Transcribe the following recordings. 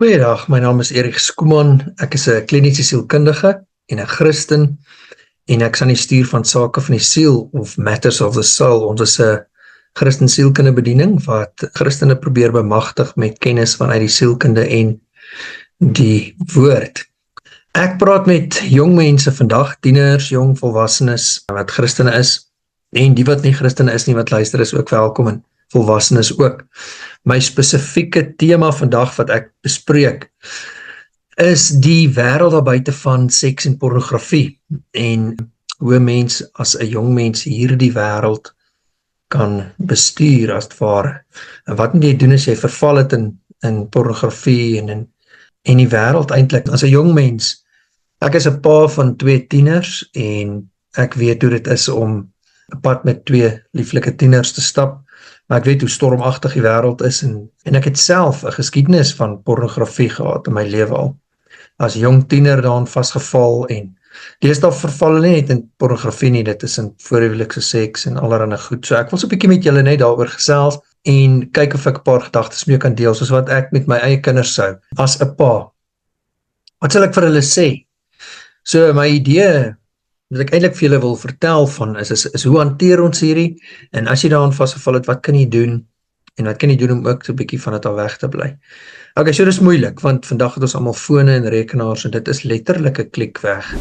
Goeiedag, my naam is Erik Skooman. Ek is 'n kliniese sielkundige en 'n Christen en ek is aan die stuur van Sake van die Siel of Matters of the Soul. Ons is 'n Christen sielkunde bediening wat Christene probeer bemagtig met kennis vanuit die sielkunde en die woord. Ek praat met jong mense vandag, tieners, jong volwassenes wat Christene is en die wat nie Christene is nie wat luister is ook welkom en volwassenes ook. My spesifieke tema vandag wat ek bespreek is die wêreld daar buite van seks en pornografie en hoe 'n mens as 'n jong mens hierdie wêreld kan bestuur as het ware. En wat moet jy doen as jy verval het in pornografie en die wêreld eintlik as 'n jong mens? Ek is 'n pa van 2 tieners en ek weet hoe dit is om 'n pad met 2 lieflike tieners te stap. Maar ek weet hoe stormagtig die wêreld is en ek het self 'n geskiedenis van pornografie gehad in my lewe al. As jong tiener daarin vasgeval en deesdae verval hulle nie net in pornografie nie, dit is in voorhuwelikse seks en allerlei goed. So ek wil so 'n bietjie met julle net daaroor gesels en kyk of ek 'n paar gedagtes mee kan deel, soos wat ek met my eie kinders sou, as 'n pa. Wat sal ek vir hulle sê? So my idee wat ek eintlik vir julle wil vertel van is hoe hanteer ons hierdie, en as jy daarin vasgeval het, wat kan jy doen, en wat kan jy doen om ook so 'n bietjie van dit al weg te bly. Okay, so dis moeilik, want vandag het ons almal fone en rekenaars, en dit is letterlik 'n klik weg.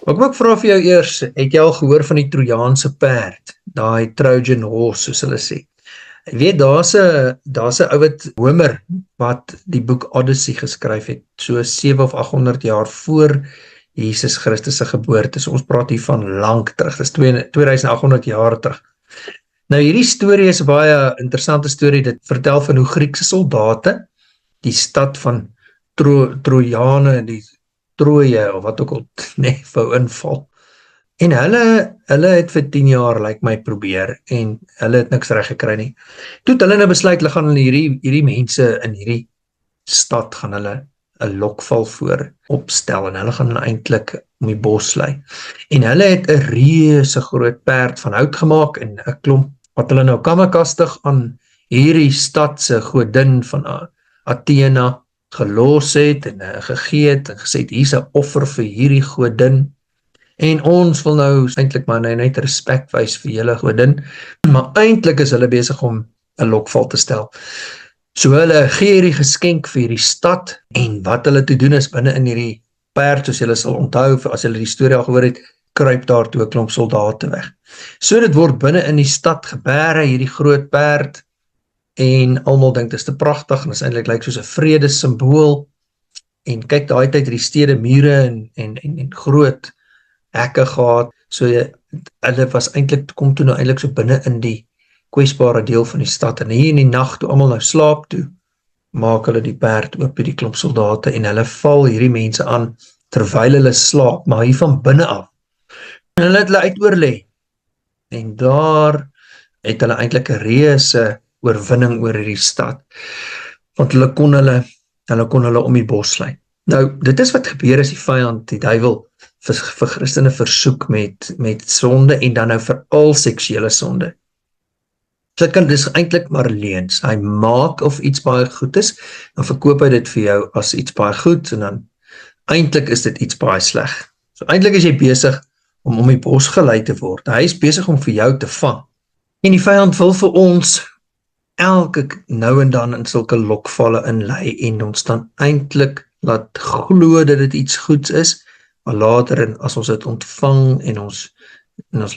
Maar kom ek vra vir jou eers, het jy al gehoor van die Trojaanse perd, daai Trojan horse, soos hulle sê? Jy weet, daar's 'n ou wat Homer, wat die boek Odyssey geskryf het, so 700 of 800 jaar voor Jesus Christus se geboorte. So ons praat hier van lank terug, dis 2800 jaar terug. Nou hierdie storie is 'n baie interessante storie, dit vertel van hoe Griekse soldate die stad van Trojane, die Troje, of wat ook al, wou inval. En hulle het vir 10 jaar, lyk my, probeer, en hulle het niks reg gekry nie. Toe het hulle nou besluit, hulle gaan hierdie mense in hierdie stad, gaan hulle 'n lokval voor opstel, en hulle gaan hulle eintlik om die bos lei. En hulle het 'n reuse groot perd van hout gemaak, en 'n klomp, wat hulle nou kammerkastig aan hierdie stad se godin van Athena gelos het, en gegee het, en gesê, hier's 'n offer vir hierdie godin, en ons wil nou eintlik maar net respek wys vir julle godin, maar eintlik is hulle besig om 'n lokval te stel. So hulle gee hierdie geskenk vir hierdie stad, en wat hulle te doen is, binne in hierdie perd, soos julle sal onthou, as julle die storie al gehoor het, kruip daar toe 'n klomp soldate weg. So dit word binne in die stad gebere, hierdie groot perd, en almal dink dit is te pragtig, en is eintlik lyk soos 'n vredesimbool, en kyk daai tyd die stede mure en groot hekke gehad, so hulle was eintlik, kom toe nou eintlik so binne in die kwesbare deel van die stad, en hier in die nag, toe almal nou slaap toe, maak hulle die perd oop by die klomp soldate, en hulle val hierdie mense aan, terwyl hulle slaap, maar hier van binne af, en hulle het hulle uitoorlê, en daar het hulle eintlik 'n reuse oorwinning oor hierdie stad, want hulle kon hulle om die bos lei. Nou, dit is wat gebeur as die vyand, die duiwel, vir Christene versoek met sonde, en dan nou veral seksuele sonde. So dis eintlik maar leuns. Hy maak of iets baie goed is, dan verkoop hy dit vir jou as iets baie goed, en dan eintlik is dit iets baie sleg. So eintlik is jy besig om die bos gelei te word. Hy is besig om vir jou te vang. En die vyand wil vir ons elke nou en dan in sulke lokvalle inlei, en ons dan eintlik laat glo dat dit iets goeds is, maar later, as ons dit ontvang, en ons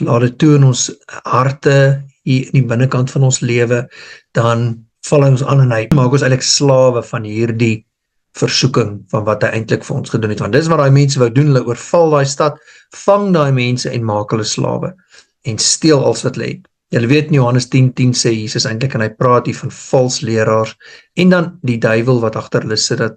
laat dit toe in ons harte, hier in die binnekant van ons lewe, dan val hy ons aan, en hy maak ons eintlik slawe van hierdie versoeking, van wat hy eintlik vir ons gedoen het, want dis wat die mense wou doen, hulle oorval die stad, vang die mense, en maak hulle slawe, en steel alles wat hulle het. Julle weet in Johannes 10:10 sê Jesus eintlik, en hy praat hier van vals leraars, en dan die duiwel wat agter hulle sit, dat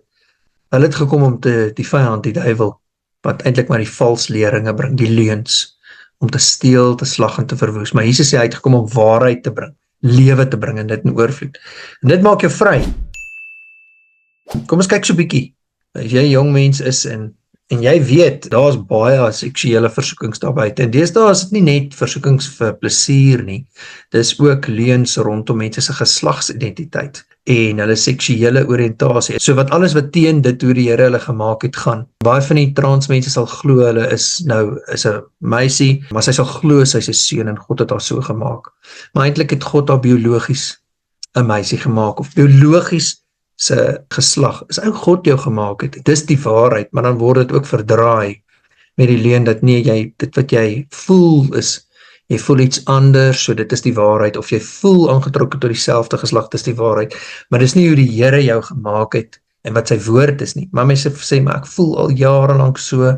hulle het gekom om die vyand, die duiwel, wat eintlik maar die vals leringe bring, die leuns, om te steel, te slag en te verwoes. Maar Jesus sê hy het gekom om waarheid te bring, lewe te bring, en dit in oorvloed. En dit maak jou vry. Kom ons kyk so 'n bietjie. As jy 'n jong mens is en En jy weet, daar's baie seksuele versoekings daar buite. En deesdae is dit nie net versoekings vir plesier nie. Dis ook leuns rondom mense se geslagsidentiteit en hulle seksuele oriëntasie. So wat alles wat teen dit hoe die Here hulle gemaak het gaan. Baie van die transmense sal glo hulle is 'n meisie, maar sy sal glo sy's 'n seun en God het haar so gemaak. Maar eintlik het God haar biologies 'n meisie gemaak of biologies se geslag. Is ou God jou gemaak het. Dis die waarheid, maar dan word dit ook verdraai met die leuen dat nee, dit wat jy voel is jy voel iets anders, so dit is die waarheid, of jy voel aangetrokke tot dieselfde geslag, dis die waarheid, maar dis nie hoe die Here jou gemaak het, en wat sy woord is nie, maar mense sê, maar ek voel al jare lank so,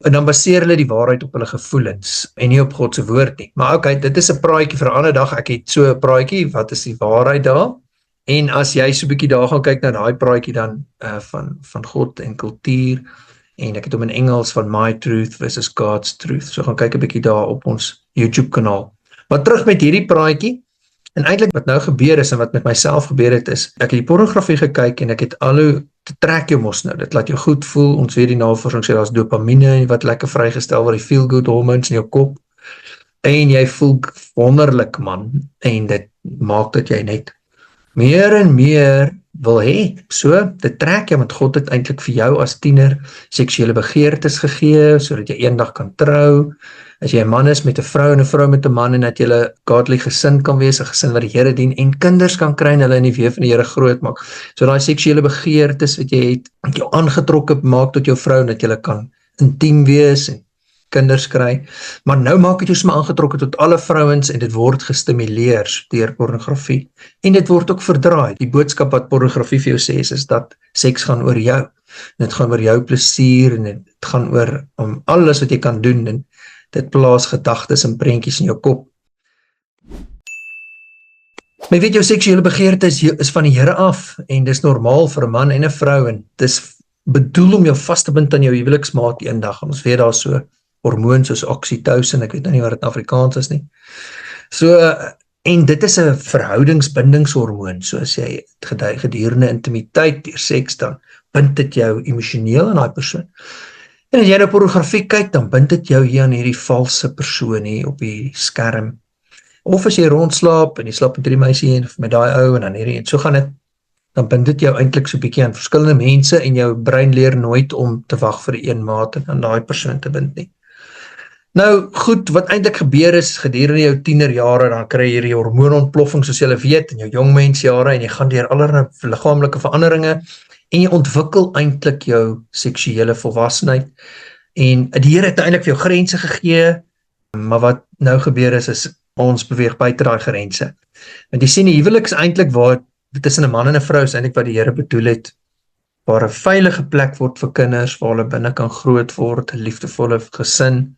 en dan baseer hulle die waarheid op hulle gevoelens, en nie op God se woord nie, maar okay, dit is 'n praatjie vir 'n ander dag, ek het so 'n praatjie, wat is die waarheid daar, en as jy so 'n bietjie daar gaan kyk na daai praatjie dan, van God en kultuur, en ek het hom in Engels van My Truth versus God's Truth, so gaan kyk 'n bietjie daar op ons YouTube kanaal. Maar terug met hierdie praatjie, en eintlik wat nou gebeur is, en wat met myself gebeur het is, ek het die pornografie gekyk, en ek het te trek jou mos nou, dit laat jou goed voel, ons weet die navorsing sê, daar's dopamine, wat lekker vrygestel word, die feel good hormones in jou kop, en jy voel wonderlik man, en dit maak dat jy net meer en meer wil hê, so, dit trek jy, want God het eintlik vir jou as tiener seksuele begeertes gegee, sodat jy eendag kan trou, as jy 'n man is met 'n vrou en 'n vrou met 'n man, en dat jy 'n godly gesin kan wees, 'n gesin wat die Here dien, en kinders kan kry, en hulle in die weë van die Here groot maak, so daai seksuele begeertes wat jy het, wat jou aangetrokke maak tot jou vrou, en dat jy kan intiem wees, en kinders kry, maar nou maak dit jou sommer aangetrokke tot alle vrouens en dit word gestimuleer deur pornografie en dit word ook verdraai. Die boodskap wat pornografie vir jou sê is dat seks gaan oor jou. En dit gaan oor jou plesier en dit gaan oor om alles wat jy kan doen en dit plaas gedagtes en prentjies in jou kop. Maar weet jou seksuele begeerte is van die Here af en dis normaal vir 'n man en 'n vrou en dis bedoel om jou vas te bind aan jou huweliksmaat eendag. Ons weet daar so hormoon soos oxytocin, ek weet nou nie wat dit in Afrikaans is nie. So, en dit is 'n verhoudingsbindingshormoon, so as jy gedurende intimiteit deur seks dan bind dit jou emosioneel aan daai persoon. En as jy nou pornografie kyk, dan bind dit jou hier aan hierdie valse persoon hier op die skerm. Of as jy rondslaap en jy slaap met hierdie meisie en met daai ou en dan hierdie en so gaan dit, dan bind dit jou eintlik so 'n bietjie aan verskillende mense en jou brein leer nooit om te wag vir die een maat en aan daai persoon te bind nie. Nou goed, wat eintlik gebeur is gedurende jou tienerjare, dan kry jy hierdie hormoonontploffing soos jy weet in jou jongmensjare en jy gaan deur allerlei liggaamlike veranderinge en jy ontwikkel eintlik jou seksuele volwassenheid en die Here het eintlik vir jou grense gegee, maar wat nou gebeur is ons beweeg buite daai grense. Want jy sien die huwelik is eintlik waar tussen 'n man en 'n vrou is eintlik wat die Here bedoel het, waar 'n veilige plek word vir kinders, waar hulle binne kan groot word, 'n liefdevolle gesin,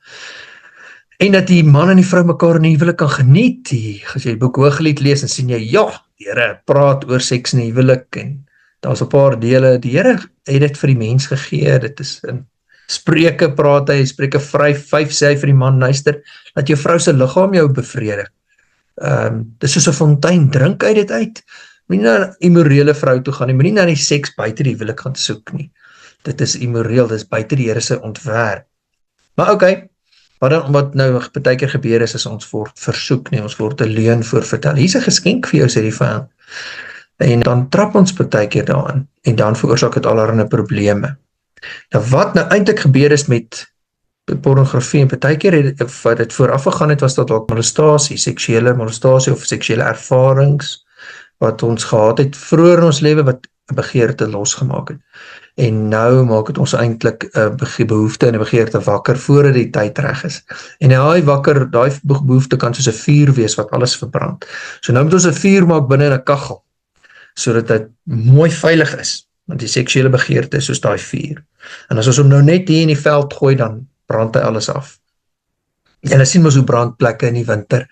en dat die man en die vrou mekaar in die huwelik kan geniet. As jy die boek Hooglied lees, dan sien jy, ja, die Here praat oor seks in die huwelik, en daar's 'n paar dele, die Here het dit vir die mens gegee, dit is in Spreuke praat hy, Spreuke 5 sê hy vir die man, luister, dat jou vrou se liggaam jou bevredig. Dis soos 'n fontein, drink uit dit uit. Moenie na 'n immorele vrou toe gaan nie, moenie na die seks buite die huwelik gaan soek nie. Dit is immoreel, dit is buite die Here se ontwerp. Maar okay, wat nou partykeer gebeur is ons word versoek nie, ons word 'n leuen voorvertel. Hier's 'n geskenk vir jou, sê die vyand. En dan trap ons partykeer daarin en dan veroorsaak dit allerlei probleme. Nou wat nou eintlik gebeur is met pornografie en partykeer wat dit vooraf gegaan het was dat dalk molestasie, seksuele molestasie of seksuele ervarings wat ons gehad het vroeër in ons lewe wat 'n begeerte losgemaak het. En nou maak dit ons eintlik 'n behoefte en 'n begeerte wakker voordat die tyd reg is. En daai behoefte kan soos 'n vuur wees wat alles verbrand. So nou moet ons 'n vuur maak binne in 'n kaggel sodat dit mooi veilig is. Want die seksuele begeerte is soos daai vuur. En as ons hom nou net hier in die veld gooi, dan brand hy alles af. En hulle sien mos hoe brandplekke in die winter.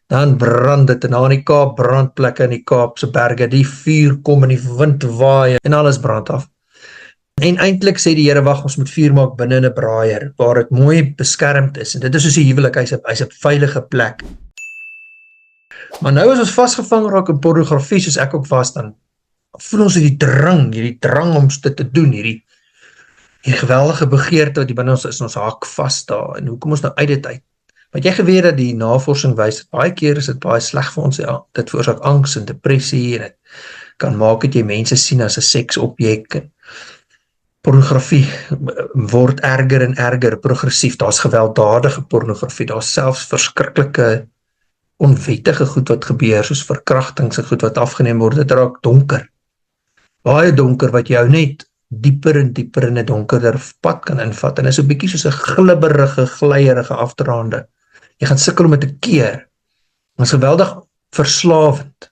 Dan brand dit en daar in die Kaap brandplekke in die Kaapse berge. Die vuur kom in die wind waai en alles brand af. En eintlik sê die Here, wag, ons moet vuur maak binne in 'n braaier waar dit mooi beskermd is. En dit is soos 'n huwelik, hy's 'n veilige plek. Maar nou as ons vasgevang raak in pornografie, soos ek ook was, dan voel ons hierdie drang om dit te doen, hierdie Die geweldige begeerte wat die binne ons is, ons hak vas daar, en hoe kom ons nou uit dit uit? Want jy geweet dat die navorsing wys, dat baie keer is dit baie sleg vir ons, ja, dit veroorsaak angs en depressie, en dit kan maak dat jy mense sien as 'n seksobjek, en pornografie word erger en erger progressief, daar's gewelddadige pornografie, daar's selfs verskriklike onwettige goed wat gebeur, soos verkrachtings en goed wat afgeneem word, dit raak donker, baie donker, wat jou net dieper en dieper in 'n donkerder pad kan invat, en is so 'n bietjie soos 'n glibberige, glyerige afdraande, jy gaan sukkel om dit te keer, dit is geweldig verslawend.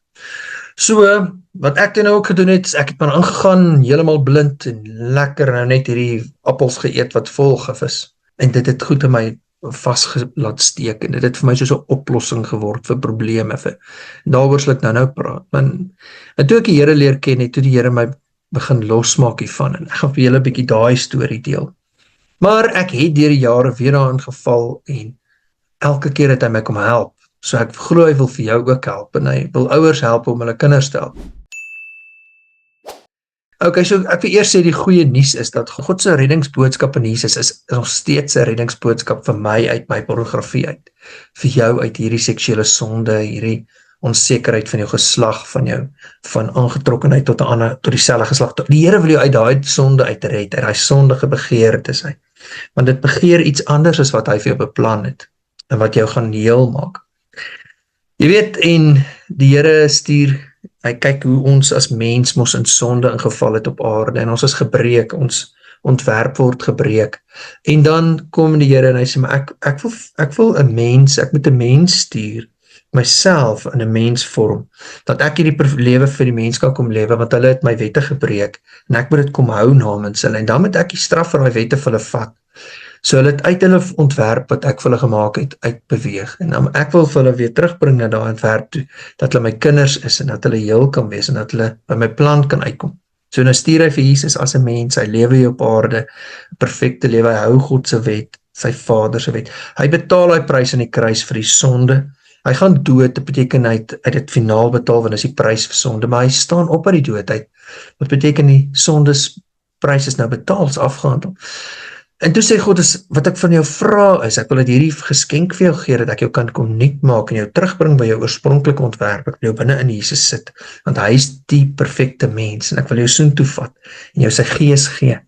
So, wat ek nou ook gedoen het, is ek het maar aangegaan, heeltemal blind, en lekker nou net hierdie appels geëet wat vol gif is, en dit het goed in my laat steek, en dit het vir my soos 'n oplossing geword vir probleme, daaroor sal ek nou praat, en toe ek die Here leer ken, het toe die Here my begin losmaak hiervan, en ek gaan vir julle 'n bietjie daai storie deel, maar ek het deur die jare weer daarin geval, en elke keer het hy my kom help, so ek glo hy wil vir jou ook help, en hy wil ouers help om hulle kinders te help. Ok, so ek wil eers sê die goeie nuus is dat God se reddingsboodskap in Jesus is nog steeds 'n reddingsboodskap vir my uit my pornografie uit, vir jou uit hierdie seksuele sonde, hierdie onsekerheid van jou geslag, van aangetrokkenheid tot 'n ander, tot dieselfde geslag. Die Here wil jou uit daai sonde uitred, uit daai sondige begeertes uit, want dit begeer iets anders as wat hy vir jou beplan het, en wat jou gaan heel maak. Jy weet, en die Here stuur, hy kyk hoe ons as mens mos in sonde ingeval het op aarde, en ons is gebreek, ons ontwerp word gebreek, en dan kom die Here en hy sê, maar ek wil 'n mens, ek moet 'n mens stuur, myself in 'n mens vorm, dat ek hierdie lewe vir die mens kan kom lewe, want hulle het my wette gebreek, en ek moet dit kom hou namens hulle, en dan moet ek die straf vir die wette vir hulle vat, so hulle het uit hulle ontwerp wat ek vir hulle gemaak het, uitbeweeg, en dan ek wil vir hulle weer terugbring na daai ontwerp toe, dat hulle my kinders is, en dat hulle heel kan wees, en dat hulle by my plan kan uitkom. So nou stuur hy vir Jesus as 'n mens, hy lewe hier op aarde, 'n perfekte lewe, hy hou God se wet, sy Vader se wet, hy betaal hy prys aan die kruis vir die sonde, hy gaan dood, dit beteken hy het dit finaal betaal, want dis die prys vir sonde, maar hy staan op uit die dood uit, wat beteken die sondes prys is nou betaal, is afgehandel. En toe sê God, wat ek van jou vra is, ek wil dit hierdie geskenk vir jou gee, dat ek jou kan kom nuut maak, en jou terugbring by jou oorspronklike ontwerp, ek wil jou binne in Jesus sit, want hy is die perfekte mens, en ek wil jou soontoe vat, en jou sy gees gee.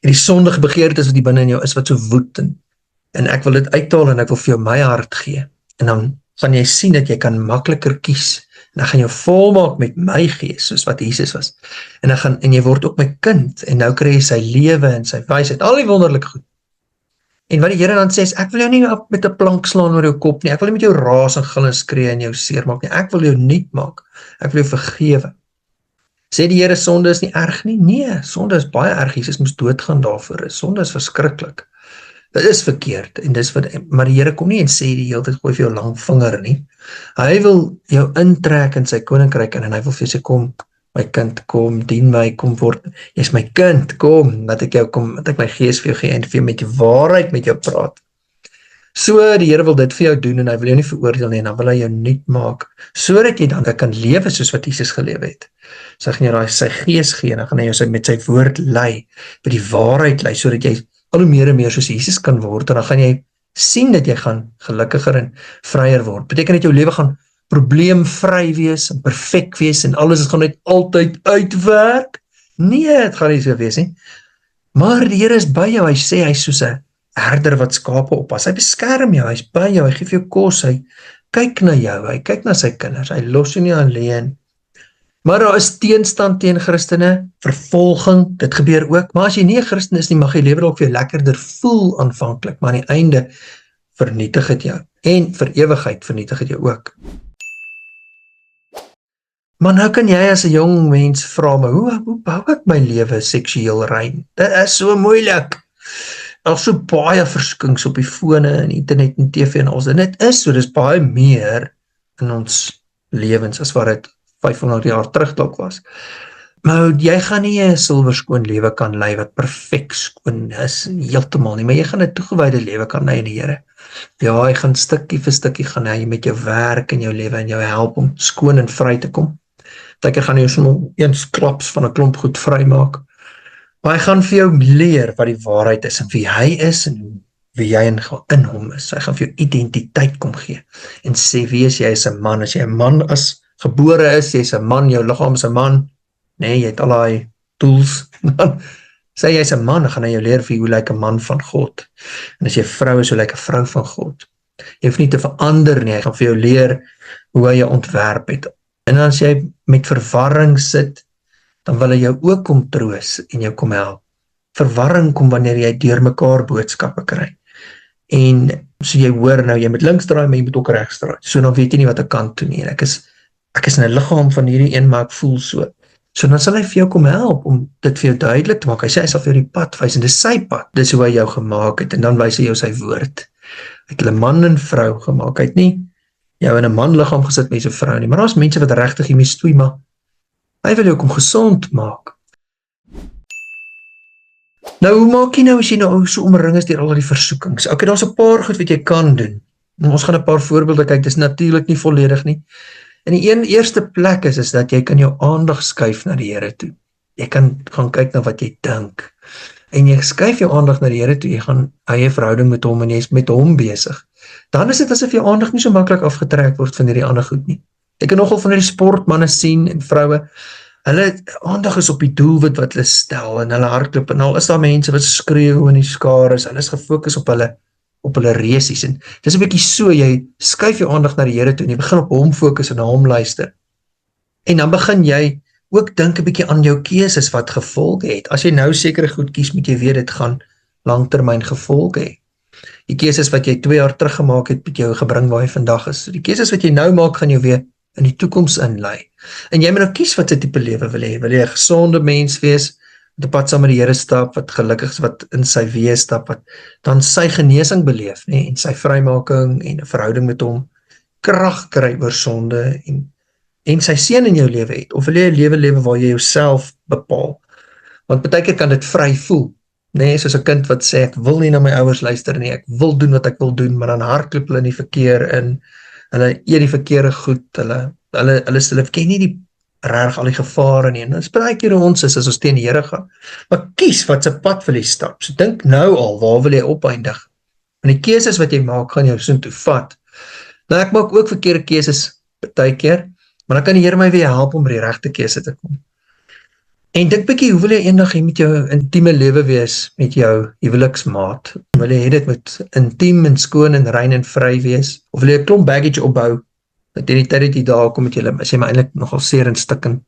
En die sondige begeertes wat die binne in jou is, wat so woed, en ek wil dit uithaal, en ek wil vir jou my hart gee, en dan gaan jy sien dat jy kan makliker kies, en dan gaan jy volmaak met my gees, soos wat Jesus was, en jy word ook my kind, en nou kry jy sy lewe, en sy wysheid, al die wonderlik goed, en wat die Here dan sê is, ek wil jou nie met 'n plank slaan oor jou kop nie, ek wil nie met jou raas en gil en skree en jou seermaak nie, ek wil jou nuut maak, ek wil jou vergewe. Sê die Here, sonde is nie erg nie? Nee, sonde is baie erg, Jesus moes doodgaan daarvoor, sonde is verskriklik. Dit is verkeerd, en maar die Here kom nie en sê die hele tyd gooi vir jou lang vinger nie. Hy wil jou intrek in sy koninkryk, en hy wil vir jou sê, kom, my kind, kom, dien my, kom word, jy's my kind, kom, dat ek my gees vir jou gee, en vir jou met die waarheid met jou praat. So, die Here wil dit vir jou doen, en hy wil jou nie veroordeel nie, en dan wil hy jou nuut maak, so dat jy dan kan lewe soos wat Jesus gelewe het. So hy gaan jou sy gees gee, en dan gaan hy jou met sy woord lei, by die waarheid lei, so dat jy al hoe meer en meer soos Jesus kan word, en dan gaan jy sien dat jy gaan gelukkiger en vryer word. Beteken dat jou lewe gaan probleemvry wees, en perfek wees, en alles gaan net altyd uitwerk? Nee, het gaan nie so wees nie. Maar die Here is by jou, hy sê, hy is soos 'n herder wat skape oppas, hy beskerm jou, hy is by jou, hy gee vir jou kos, hy kyk na jou, hy kyk na sy kinders, hy los jou nie alleen. Maar daar is teenstand teen Christene, vervolging, dit gebeur ook, maar as jy nie 'n Christen is nie, mag jy lewe dalk vir jou lekkerder voel aanvanklik, maar aan die einde vernietig het jou, en vir ewigheid vernietig het jou ook. Maar nou kan jy as 'n jong mens vra, maar hoe bou ek my lewe seksueel rein? Dit is so moeilik. Daar is so baie verskings op die fone en internet en TV en alles, en dit is so, dis baie meer in ons lewens as wat dit 500 jaar terug dalk was. Maar jy gaan nie 'n silwerskoon lewe kan lei wat perfek skoon is, heeltemal nie, maar jy gaan 'n toegewyde lewe kan lei in die Here. Ja, hy gaan stukkie vir stukkie gaan hy met jou werk en jou lewe en jou help om skoon en vry te kom. Partykeer gaan jy soms eens klaps van 'n klomp goed vry maak. Maar hy gaan vir jou leer wat die waarheid is en wie hy is en wie jy in hom is. Hy gaan vir jou identiteit kom gee en sê, wie is jy as 'n man? As jy 'n man as gebore is, jy's 'n man, jou liggaam is 'n man, nee, jy het al daai tools, dan sê jy's 'n man, dan gaan hy jou leer vir hoe lyk 'n man van God. En as jy 'n vrou is, hoe lyk 'n vrou van God. Jy hoef nie te verander nie, hy gaan vir jou leer hoe hy jou ontwerp het. En as jy met verwarring sit, dan wil hy jou ook kom troos en jou kom help. Verwarring kom wanneer jy deur mekaar boodskappe kry. En so jy hoor nou, jy moet links draai, maar jy moet ook regs draai. So dan weet jy nie wat ek kan doen nie. Ek is in 'n liggaam van hierdie een, maar ek voel so. So dan sal hy vir jou kom help om dit vir jou duidelik te maak. Hy sê hy sal vir jou die pad wys en dis sy pad. Dis hoe hy jou gemaak het en dan wys hy jou sy woord. Hy het hulle man en vrou gemaak. Hy het nie jou in 'n man liggaam gesit met 'n vrou nie, maar daar's mense wat regtig hiermee stoei, maar hy wil jou kom gesond maak. Nou, hoe maak jy nou as jy nou so omring is deur al die versoekings? Okay, daar's 'n paar goed wat jy kan doen. Ons gaan 'n paar voorbeelde kyk, dis natuurlik nie volledig nie. En die eerste plek is dat jy kan jou aandag skuif na die Here toe. Jy kan gaan kyk na wat jy dink. En jy skuif jou aandag na die Here toe, jy gaan eie verhouding met hom en jy is met hom besig. Dan is dit asof jou aandag nie so maklik afgetrek word van hierdie ander goed nie. Ek kan nogal van hierdie sportmanne sien en vroue, hulle aandag is op die doelwit wat hulle stel en hulle hardloop en al is daar mense wat skreeu in die skare is, hulle is gefokus op hulle resies en dis 'n bietjie so, jy skuif jou aandag na die Here toe en jy begin op hom fokus en na hom luister. En dan begin jy ook dink 'n bietjie aan jou keuses wat gevolge het. As jy nou sekere goed kies, moet jy weet dit gaan langtermyn gevolge hê. Die keuses wat jy 2 jaar terug gemaak het jou gebring waar jy vandag is. Die keuses wat jy nou maak, gaan jou weer in die toekoms inlei. En jy moet nou kies wat se tipe lewe wil hê. Wil jy 'n gesonde mens wees, wat op pad saam met die Here stap, wat gelukkig is, wat in sy wees stap, wat dan sy genesing beleef, nee, en sy vrymaking en 'n verhouding met hom, krag kry oor sonde en sy seën in jou lewe het, of wil jy 'n lewe waar jy jouself bepaal? Want baie keer kan dit vry voel, nee, soos 'n kind wat sê, ek wil nie na my ouers luister nie, ek wil doen wat ek wil doen, maar dan hardloop hulle in die verkeer in, hulle eet die verkeerde goed, hulle ken nie die reg al die gevare nie, en dit is baie keer hoe ons is as ons teen die Here gaan, maar kies wat se pad wil jy stap, so dink nou al, waar wil jy opeindig, en die keuses wat jy maak, gaan jou soontoe vat. Nou ek maak ook verkeerde keuses, baie keer, maar dan kan die Here my weer help om by die regte keuse te kom. En dink bietjie, hoe wil jy eendag met jou intieme lewe wees met jou huweliksmaat? Wil jy dit moet intiem en skoon en rein en vry wees? Of wil jy 'n klomp baggage opbou? Dat in die tyd dat jy daar kom met julle, is jy maar eintlik nogal seer en stikkend.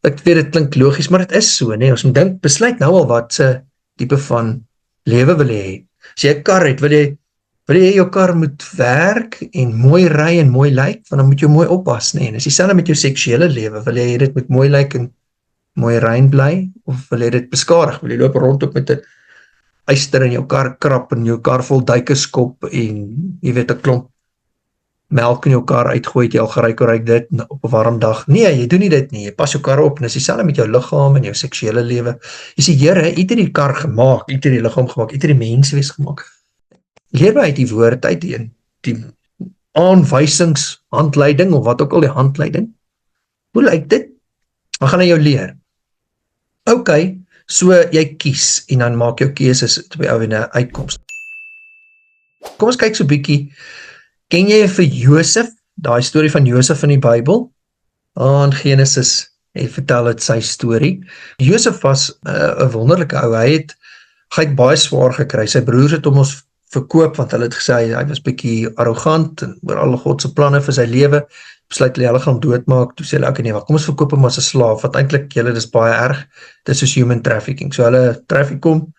Ek weet, dit klink logies, maar dit is so, nee, ons moet dink, besluit nou al wat se tipe van lewe wil jy hê. As jy 'n kar het, wil jy jou kar moet werk en mooi ry en mooi lyk, want dan moet jy mooi oppas, nee, en as jy dieselfde met jou seksuele lewe, wil jy dit moet mooi lyk en mooi rein bly, of wil jy dit beskadig, wil jy loop rondop met 'n yster in jou kar krap en jou kar vol duike skop en jy weet 'n klomp melk in jou kar uitgooi, het jy al geryk dit op 'n warm dag. Nee, jy doen nie dit nie, jy pas jou kar op, en dis dieselfde met jou liggaam en jou seksuele lewe. Jy sê, Here, het hierdie kar gemaak, het hierdie liggaam gemaak, het hierdie mens wees gemaak. Leer my uit die woord uit, die aanwysings, handleiding, of wat ook al die handleiding. Hoe lyk dit? Wat gaan hy jou leer? Okay, so jy kies, en dan maak jou keuses by ou en 'n uitkoms. Kom ons kyk so bietjie. Ken jy vir Josef, daai storie van Josef in die Bybel? In Genesis, hy vertel het sy storie. Josef was 'n wonderlike ou, hy het baie swaar gekry, sy broers het hom ons verkoop, want hulle het gesê, hy was bietjie arrogant, en oor alle God se planne vir sy lewe, besluit hulle gaan doodmaak, toe sê hulle, okay, nee, kom ons verkoop hom as 'n slaaf, wat eintlik, dis baie erg, dit is soos human trafficking, so hulle traffic hom,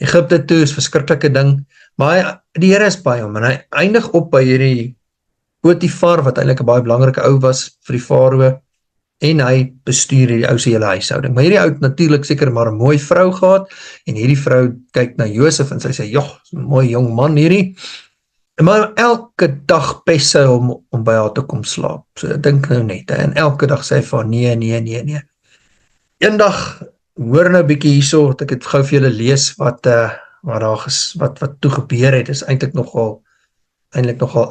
Egipte toe, is verskriklike ding, maar die Here is by hom, en hy eindig op by hierdie Potifar, wat eintlik 'n baie belangrike ou was vir die farao, en hy bestuur hierdie ou se hele huishouding. Maar hierdie ou het natuurlik seker maar 'n mooi vrou gehad, en hierdie vrou kyk na Josef, en sy sê, joh, 'n mooi jong man hierdie, maar elke dag pes sy om by haar te kom slaap, so dink nou net, en elke dag sê hy van, nee. Eendag, hoor nou bietjie hierso, dat ek het gou vir julle lees, wat toe gebeur het, is eintlik nogal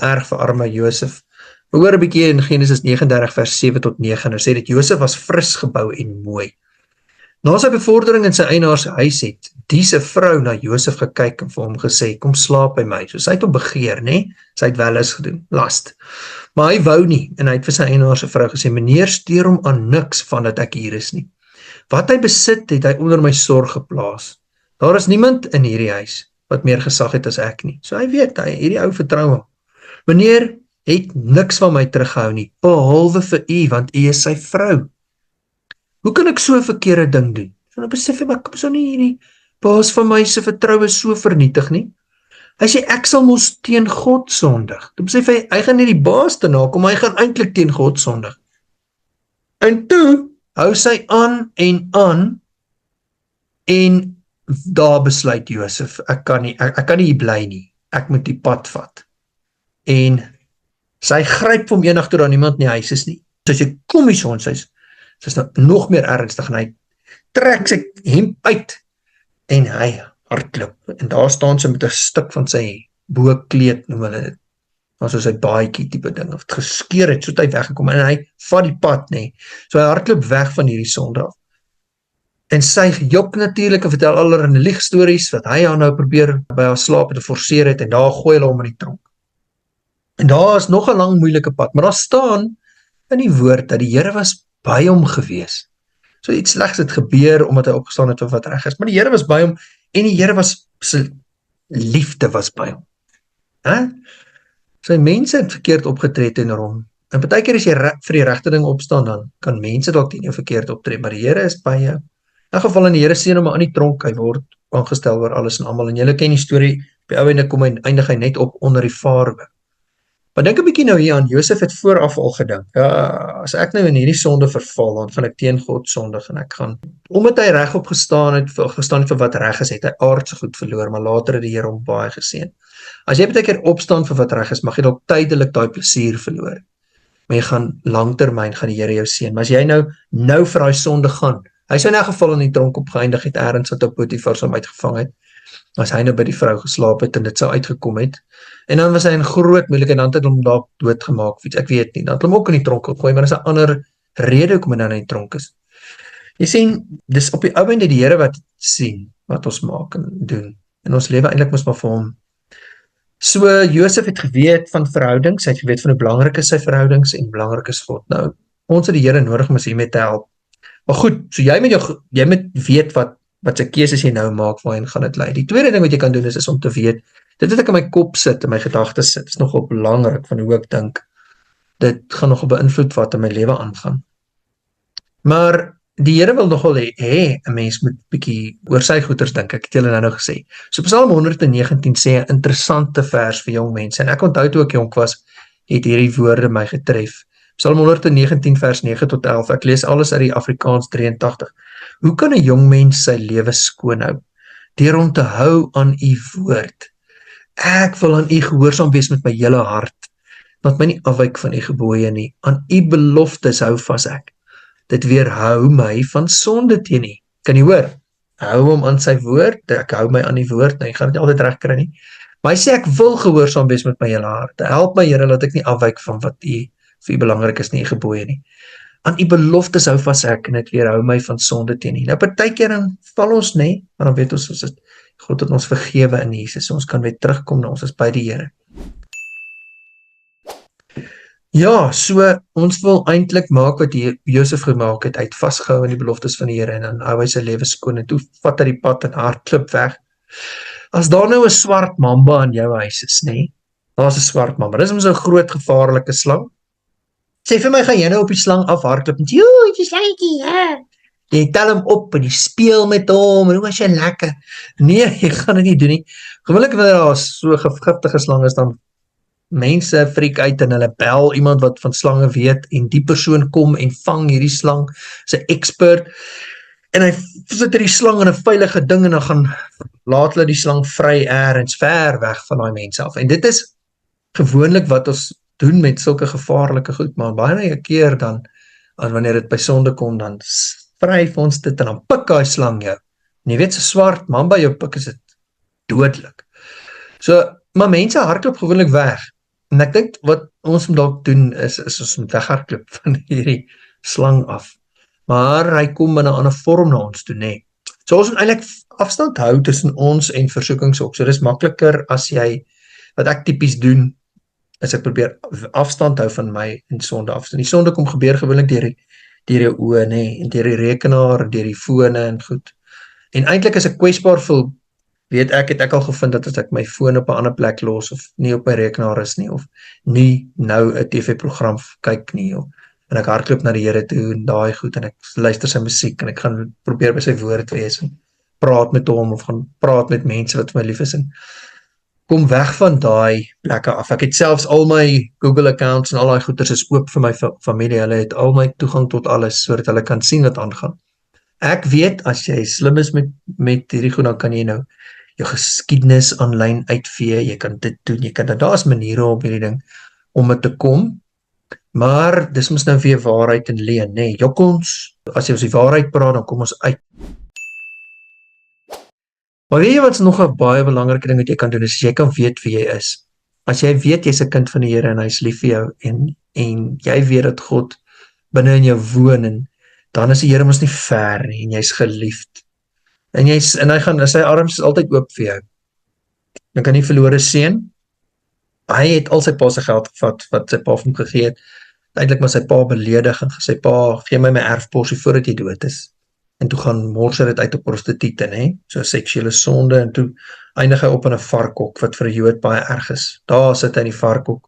erg vir arme Josef. We hoor 'n bietjie in Genesis 39 vers 7 tot 9, en sê dat Josef was fris gebou en mooi. Na sy bevordering in sy eienaar se huis het die se vrou na Josef gekyk en vir hom gesê, kom slaap by my. So sy het hom begeer, né? Sy het wel eens gedoen, last. Maar hy wou nie, en hy het vir sy eienaar se vrou gesê, meneer steur hom aan niks van dat ek hier is nie. Wat hy besit, het hy onder my sorg geplaas. Daar is niemand in hierdie huis wat meer gesag het as ek nie. So hy weet, hierdie ou vertrou hom. Meneer het niks van my teruggehou nie, behalwe vir u, want u is sy vrou. Hoe kan ek so 'n verkeerde ding doen? So nou besef ek, ek sou nie hierdie baas van my se vertroue so vernietig nie. Hy sê, ek sal mos teen God sondig. Toe besef hy gaan nie die baas te nakom, hy gaan eintlik teen God sondig. En toe hou sy aan, en daar besluit Josef, ek kan nie hier bly nie, ek moet die pad vat. En sy gryp vir hom eendag toe daar niemand in die huis is nie. So sy kom hier so, sy is nou nog meer ernstig, en hy trek sy hemp uit, en hy hardloop, en daar staan sy met 'n stuk van sy boekleed, noem hulle dit, maar soos sy baadjie tipe ding, of het geskeur het, so het hy weggekom, en hy vat die pad, so hy hardloop weg van hierdie sonde af, en sy jok natuurlik, en vertel allerlei liegstories, wat hy nou probeer by haar slaap te forceer het, en daar gooi hulle hom in die tronk, en daar is nog 'n lang moeilike pad, maar daar staan in die woord, dat die Here was by hom gewees. So iets slegs het gebeur, omdat hy opgestaan het vir wat reg is, maar die Here was by hom, en die Here sy liefde was by hom. Sy mense het verkeerd opgetree teenoor hom, en partykeer as jy vir die regte ding opstaan, dan kan mense dalk teen jou verkeerd optree, maar die Here is by jou. In geval in die Here seën hom aan die tronk, hy word aangestel oor alles en almal, en julle ken die storie, by ou ende kom hy, eindig hy net op onder die farao. Maar dink 'n bietjie nou hier aan, Josef het vooraf al gedink, ja, as ek nou in hierdie sonde verval, dan gaan ek teen God sondig, en ek gaan, omdat hy regop gestaan het vir wat reg is, het hy aardse goed verloor, maar later het die Here hom baie geseën. As jy baie keer opstaan vir wat reg is, mag jy dalk tydelik daai plesier verloor, maar jy gaan langtermyn, gaan die Here jou seën, maar as jy nou vir daai sonde gaan, hy sou in 'n geval in die tronk opgeëindig het, ergens wat op Potifar hom uitgevang het, as hy nou by die vrou geslaap het, en dit sou uitgekom het, en dan was hy in groot moeilikheid, dan het hy hom dalk doodgemaak, ek weet nie, dan het hom ook in die tronk gegooi, maar dit is 'n ander rede hoekom hy nou in die tronk is. Jy sien, dis op die ou ende die Here wat sien, wat ons maak en doen, en ons lewe eintlik mos maar vir hom. So, Josef het geweet van verhoudings, hy het geweet van hoe belangrik is sy verhoudings, en belangrik is God. Nou, ons het die Here nodig om ons hiermee te help. Maar goed, so jy moet weet wat sy keuses jy nou maak, waarheen gaan dit lei. Die tweede ding wat jy kan doen is om te weet, dit wat ek in my kop sit, in my gedagtes sit, is nogal belangrik van hoe ek dink, dit gaan nogal beïnvloed wat in my lewe aangaan. Maar die Here wil nogal hê 'n mens moet bietjie oor sy goeders dink, ek het julle nou gesê. So Psalm 119 sê 'n interessante vers vir jong mense, en ek onthou toe ek jonk was, het hierdie woorde my getref. Psalm 119 vers 9 tot 11, ek lees alles uit die Afrikaans 83. Hoe kan 'n jong mens sy lewe skoon hou? Deur om te hou aan u woord. Ek wil aan u gehoorsaam wees met my hele hart. Laat my nie afwyk van u gebooie nie. Aan u beloftes hou vas ek. Dit weerhou my van sonde teen u. Kan jy hoor? Hou hom aan sy woord. Ek hou my aan die woord. Nou, jy gaan dit altyd reg kry nie. Maar hy sê ek wil gehoorsaam wees met my hele hart. Help my Here dat ek nie afwyk van wat u vir u belangrik is nie, u gebooie nie. Aan u beloftes hou vas ek, en dit weerhou my van sonde teen u. Nou partykeer dan val ons nie, maar dan weet ons het God het ons vergewe in Jesus, so ons kan weer terugkom na ons is by die Here. Ja, so ons wil eintlik maak wat Josef gemaak het, uit vasgehou in die beloftes van die Here, en dan hou hy sy lewe skoon, en toe vat hy die pad en hardloop weg. As daar nou 'n swart mamba in jou huis is, nê? Daar's 'n swart mamba. Dis mos 'n groot gevaarlike slang. Sê vir my, gaan jy nou op die slang afhardloop en joe, jy slangetjie, ja. Jy tel hom op en jy speel met hom en hoe was jy lekker? Nee, jy gaan dit nie doen nie. Gewoonlik wanneer daar so giftige slang is, dan mense freak uit en hulle bel iemand wat van slange weet, en die persoon kom en vang hierdie slang, sy expert, en hy sit hierdie slang in 'n veilige ding, en dan gaan laat hulle die slang vry ergens ver weg van daai mense af. En dit is gewoonlik wat ons doen met sulke gevaarlike goed, maar baie 'n keer dan, wanneer dit by sonde kom, dan vryf ons dit, en dan pik daai slang jou. En jy weet, so swart man by jou pik, is dit dodelik. So, maar mense hardloop gewoonlik weg, en ek dink wat ons moet dalk doen, is ons moet weghardloop van hierdie slang af. maar hy kom in 'n ander vorm na ons toe, nê. So ons moet eintlik afstand hou tussen ons en versoekings ook. So dis makliker as jy, wat ek tipies doen, is ek probeer afstand hou van my en sonde afstand. Die sonde kom gebeur gewoonlik deur die oë, nê, en deur die rekenaar, deur die fone en goed. En eintlik is ek kwesbaar vir, weet ek, het ek al gevind dat as ek my foon op 'n ander plek los, of nie op my rekenaar is nie, of nie nou 'n TV-program kyk nie, en ek hardloop na die Here toe, en daai goed, en ek luister sy musiek, en ek gaan probeer by sy woord wees, en praat met hom, of gaan praat met mense wat vir my lief is, en kom weg van daai plekke af. Ek het selfs al my Google accounts en al daai goeders is oop vir my familie, hulle het al my toegang tot alles, sodat hulle kan sien wat aangaan. Ek weet, as jy slim is met hierdie goed, dan kan jy nou jou geskiedenis aanlyn uitvee, jy kan dit doen, jy kan dit, daar is maniere op hierdie ding, om dit te kom, maar dis mos nou weer waarheid en leuen, nê, jok ons, as jy ons die waarheid praat, dan kom ons uit. Maar weet jy wat's nog 'n baie belangrike ding wat jy kan doen, is jy kan weet wie jy is. As jy weet jy's 'n kind van die Here en hy's lief vir jou, en jy weet dat God binne in jou woon, en dan is die Here mos nie ver nie, en jy's geliefd. En hy gaan, sy arms is altyd oop vir jou. Dan kan nie verlore seun. Hy het al sy pa se geld gevat, wat sy pa vir hom gegee het. Eintlik maar sy pa beledig, en gesê, pa, gee my erfporsie voordat jy dood is. En toe gaan mors hy dit uit op prostituie, nê? So seksuele sonde, en toe eindig hy op in 'n varkhok, wat vir 'n Jood baie erg is. Daar sit hy in die varkhok.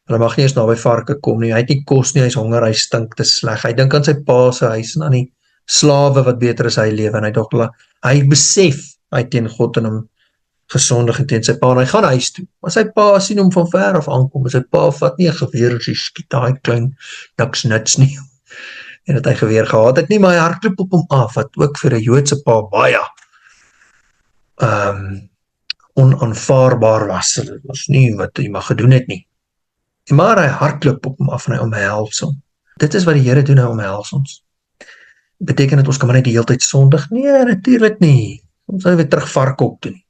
Hulle mag nie eens naby varke kom nie. Hy het nie kos nie, hy's honger, hy stink te sleg. Hy dink aan sy pa se huis en aan die slawe wat beter as hy lewe, en hy besef hy teen God en hom gesondig en teen sy pa, en hy gaan huis toe. Maar sy pa sien hom van ver af aankom, en sy pa vat nie 'n geweer en sy skiet daai klein niks nuts nie. En dat hy geweer gehad het nie, maar hy hardloop op hom af, wat ook vir 'n Joodse pa baie onaanvaarbaar was. Dit was nie wat hy mag gedoen het nie. Maar hy hardloop op hom af en hy omhels hom. Dit is wat die Here doen, hy omhels ons. Beteken dit ons kan maar net die hele tyd sondig? Nee, natuurlik nie. Ons sal weer terug varkhok toe nie.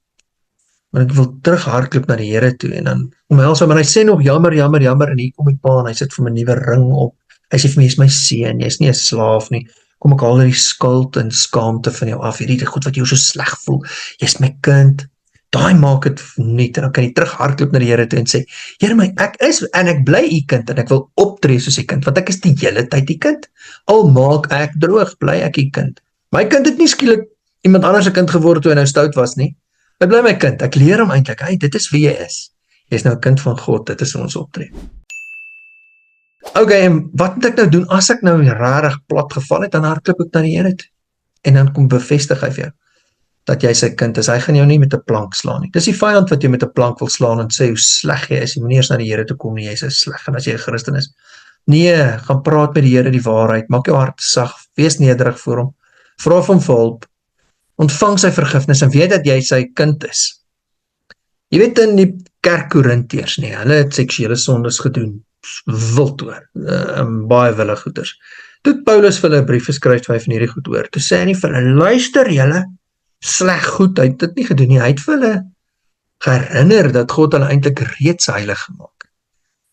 Maar ek wil terug hardloop na die Here toe, en dan omhels hom, en hy sê nog jammer, en hier kom die pa, en hy sit vir 'n nuwe ring op. Hy sê vir my, jy's my seun, jy's nie 'n slaaf nie. Kom ek haal die skuld en skaamte van jou af, hierdie goed wat jou so sleg voel. Jy's my kind. Daai maak dit nuut, en dan kan jy terug hardloop na die Here toe en sê, Here my, ek is en ek bly u kind, en ek wil optree soos u kind, want ek is die hele tyd u kind. Al maak ek droog, bly ek u kind. My kind het nie skielik iemand anders se kind geword toe hy nou stout was nie. Hy bly my kind. Ek leer hom eintlik, hey, dit is wie jy is. Jy is nou 'n kind van God, dit is hoe ons optree. Okay, en wat moet ek nou doen as ek nou rarig plat geval het, dan hardloop ek na die Here toe. En dan kom bevestig hy vir jou dat jy sy kind is. Hy gaan jou nie met 'n plank slaan nie. Dis die vyand wat jy met 'n plank wil slaan en sê hoe sleg jy is. Jy moet nie eers na die Here toe kom nie, jy's so sleg, en as jy 'n Christen is. Nee, gaan praat met die Here die waarheid. Maak jou hart sag, wees nederig voor hom. Vra hom vir hulp. Ontvang sy vergifnis en weet dat jy sy kind is. Jy weet in die kerk Korintiërs, nee, hulle het seksuele sondes gedoen. Wild hoor, baie wilde goeders. Toe Paulus vir hulle 'n brief geskryf van hierdie goed hoor, toe sê hy nie vir hulle, luister julle, sleg goed, hy het dit nie gedoen nie, hy het vir hulle herinner dat God hulle eintlik reeds heilig gemaak het.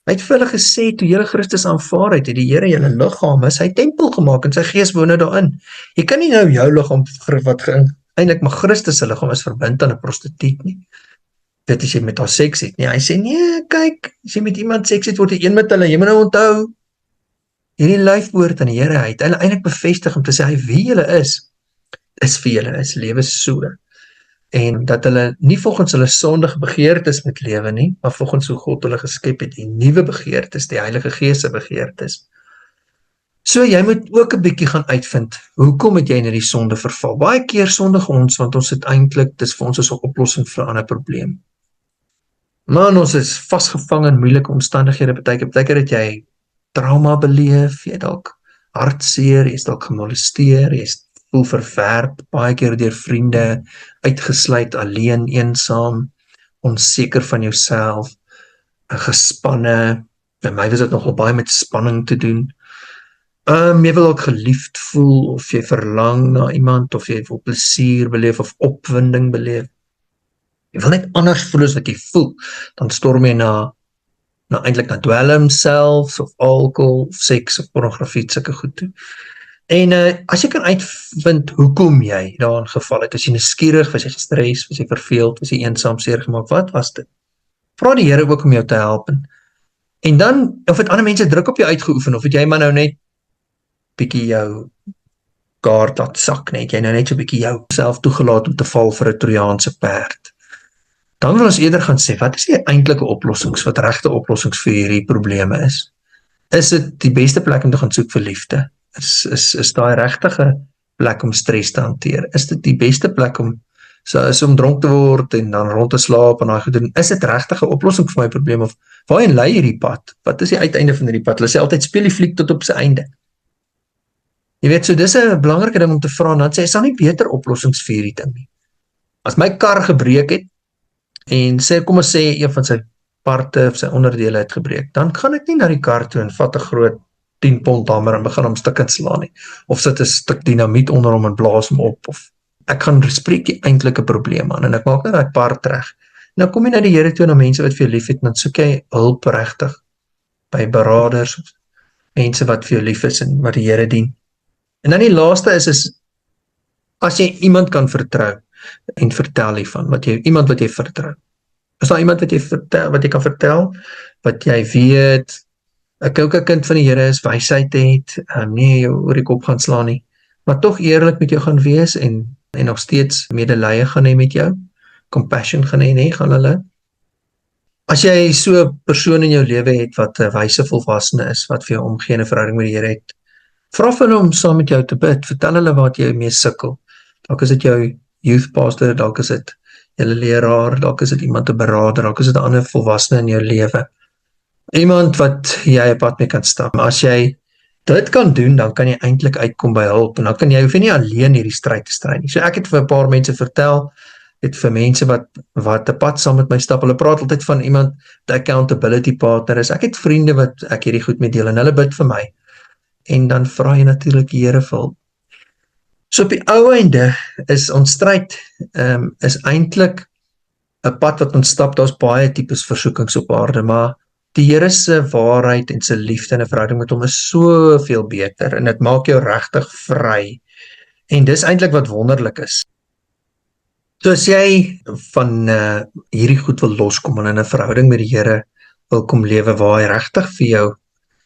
Hy het vir hulle gesê, toe julle Christus aanvaar het die Here julle liggaam is sy tempel gemaak, en sy gees woon nou daarin. Jy kan nie nou jou liggaam, wat eintlik maar Christus se liggaam is, verbind aan 'n prostituut nie. Dit as jy met haar seks het, nee, hy sê, nee, kyk, as jy met iemand seks het, word jy een met hulle, jy moet nou onthou, hierdie lyf behoort aan die Here, hy het eintlik bevestig om te sê, hy wie julle is vir julle, is lewe so, en dat hulle nie volgens hulle sondige begeertes met lewe nie, maar volgens hoe God hulle geskep het, die nuwe begeertes, die Heilige Gees se begeertes. So jy moet ook 'n bietjie gaan uitvind, hoekom het jy in die sonde verval? Baie keer sondig ons, want ons het eintlik, dis vir ons is 'n oplossing vir 'n ander probleem. Man, ons is vasgevang in moeilike omstandighede, partykeer het jy trauma beleef, jy dalk hartseer, jy is dalk gemolesteer, jy voel verwerp, baie keer deur vriende, uitgesluit, alleen, eensaam, onseker van jouself, gespanne, by my was dit nogal baie met spanning te doen. Jy wil ook geliefd voel, of jy verlang na iemand, of jy wil plesier beleef, of opwinding beleef. Jy wil net anders voel as wat jy voel, dan storm jy eintlik na dwelm selfs, of alcohol, of seks, of pornografie, sulke goed toe. En as jy kan uitvind hoekom jy daarin geval het, as jy nuuskierig, was jy gestres, was jy verveeld, was jy eensaam, seer gemaak, wat was dit? Vra die Here ook om jou te help. En dan, of het ander mense druk op jou uitgeoefen, of het jy maar nou net bietjie jou kaart laat sak, net jy nou net so bietjie jou self toegelaat om te val vir 'n Trojaanse perd. Dan wil ons eerder gaan sê, wat is die eintlike oplossings, wat regte oplossings vir hierdie probleme is? Is dit die beste plek om te gaan soek vir liefde? Is daai regtige plek om stres te hanteer? Is dit die beste plek om dronk te word en dan rond te slaap en daai goed doen? Is dit regtig 'n oplossing vir my probleem, of waarheen lei hierdie pad? Wat is die uiteinde van hierdie pad? Hulle sê altyd speel die fliek tot op sy einde. Jy weet, so dis 'n belangrike ding om te vra, en dan sê, is daar nie beter oplossings vir hierdie ding nie? As my kar gebreek het, en kom ons sê, een van sy parte of sy onderdele het gebreek, dan gaan ek nie na die kar toe en vat 'n groot 10 pond hamer en begin hom stukkend slaan nie, of sit 'n stuk dinamiet onder hom en blaas hom op, of ek gaan spreek die eintlike probleem aan, en ek maak net daai part reg. Nou kom jy na die Here toe, na mense wat vir jou lief het, en dan soek jy hulp regtig by beraders, mense wat vir jou lief is en wat die Here dien. En dan die laaste is as jy iemand kan vertrou en vertel hiervan, iemand wat jy vertrou. Is daar iemand wat jy kan vertel, wat jy weet, ek ook 'n kind van die Here is, wysheid het, nie jou oor die kop gaan slaan nie, maar tog eerlik met jou gaan wees, en nog steeds medelee gaan hê met jou, compassion gaan hê, gaan hulle. As jy so 'n persoon in jou lewe het, wat 'n wyse volwassene is, wat vir jou omgee 'n verhouding met die Here het, vra vir hulle om saam met jou te bid, vertel hulle wat jy mee sukkel. Dalk is dit jou youth pastor, dalk is dit julle leraar, dalk is dit iemand te berader, dalk is dit 'n ander volwassene in jou lewe. Iemand wat jy 'n pad mee kan stap. Maar as jy dit kan doen, dan kan jy eintlik uitkom by hulp, en dan kan jy hoef nie alleen hierdie stryd te stry nie. So ek het vir 'n paar mense vertel, het vir mense wat 'n pad saam met my stap, hulle praat altyd van iemand, the accountability partner is. Ek het vriende wat ek hierdie goed mee deel, en hulle bid vir my. En dan vra jy natuurlik die Here vir hulp. So op die ou einde is ons stryd is eintlik 'n pad wat ons stap. Daar's baie tipes versoekings op aarde, maar die Here se waarheid en sy liefde en 'n verhouding met hom is soveel beter, en dit maak jou regtig vry. En dis eintlik wat wonderlik is. So as jy van hierdie goed wil loskom en in 'n verhouding met die Here wil kom lewe, waar hy regtig vir jou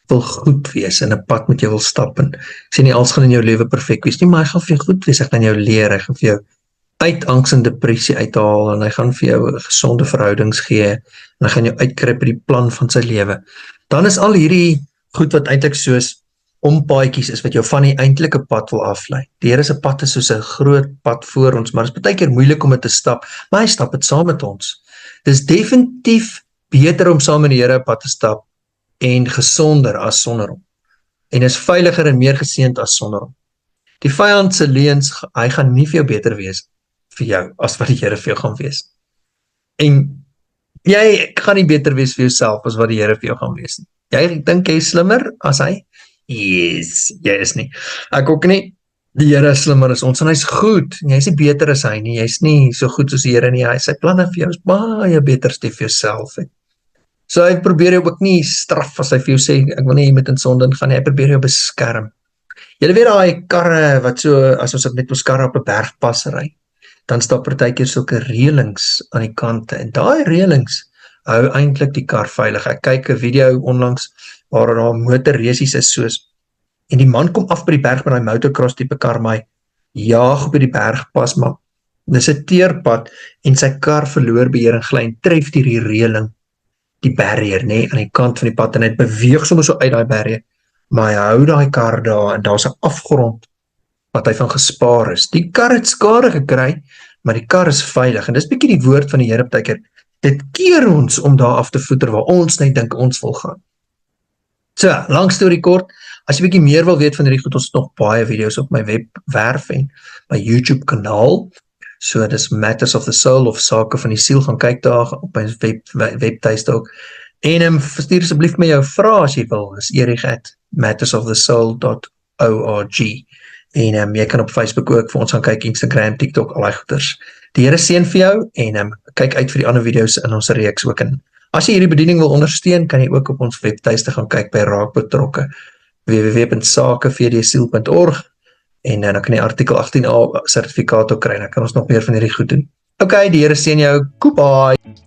wil goed wees, en 'n pad met jou wil stap, en ek sê nie alles gaan in jou lewe perfek wees nie, maar hy gaan vir jou goed wees, hy gaan jou leer, hy gaan vir jou uit angs en depressie uithaal, en hy gaan vir jou gesonde verhoudings gee, en hy gaan jou uitkry by die plan van sy lewe. Dan is al hierdie goed wat eintlik soos ompaadjies is, wat jou van die eintlike pad wil aflei. Die Here se pad is soos 'n groot pad voor ons, maar dit is baie keer moeilik om dit te stap, maar hy stap dit saam met ons. Dis definitief beter om saam met die Here 'n pad te stap, en gesonder as sonder hom. En is veiliger en meer geseënd as sonder hom. Die vyand se leuns, hy gaan nie vir jou beter wees vir jou, as wat die Here vir jou gaan wees. En jy gaan nie beter wees vir jouself, as wat die Here vir jou gaan wees nie. Jy dink jy is slimmer as hy? Yes, jy is nie. Ek ook nie. Die Here is slimmer as ons, en hy's goed, en jy is nie beter as hy nie, jy is nie so goed soos die Here nie, hy sy planne vir jou is baie beter as die vir jouself het. So hy probeer jou ook nie straf as hy vir jou sê, ek wil nie jy moet in sonde gaan nie, hy probeer jou beskerm. Julle weet daai karre wat so, as ons met ons karre op 'n bergpas ry, dan staan partykeer sulke reëlings aan die kante, en daai reëlings hou eintlik die kar veilig. Ek kyk 'n video onlangs waar daar motorresies is soos, en die man kom af by die berg met daai motocross tipe kar, maar hy jaag by die bergpas, maar dis 'n teerpad, en sy kar verloor beheer en gly en tref die reëling, die barrier, aan die kant van die pad, en hy beweeg sommer so uit daai barrier, maar hy hou daai kar daar, en daar's 'n afgrond wat hy van gespaar is. Die kar het skade gekry, maar die kar is veilig, en dis bietjie die woord van die Here partykeer. Dit keer ons om daar af te voeter waar ons net dink ons wil gaan. So, lang storie kort, as jy bietjie meer wil weet van hierdie goed, ons het nog baie video's op my webwerf en my YouTube kanaal. So dis Matters of the Soul of Sake van die Siel, gaan kyk daar op my webtuiste ook. En stuur asseblief my jou vrae as jy wil, is erik@mattersofthesoul.org. En jy kan op Facebook ook vir ons gaan kyk, Instagram, TikTok, al die goeders. Die Here seën vir jou, en kyk uit vir die ander video's in ons reeks ook. En as jy hierdie bediening wil ondersteun, kan jy ook op ons webtuiste gaan kyk by Raak Betrokke, www.sakevdsiel.org. en dan kan jy artikel 18A sertifikaat ook kry, dan kan ons nog meer van hierdie goed doen. Okay, die Here seën jou. Goodbye.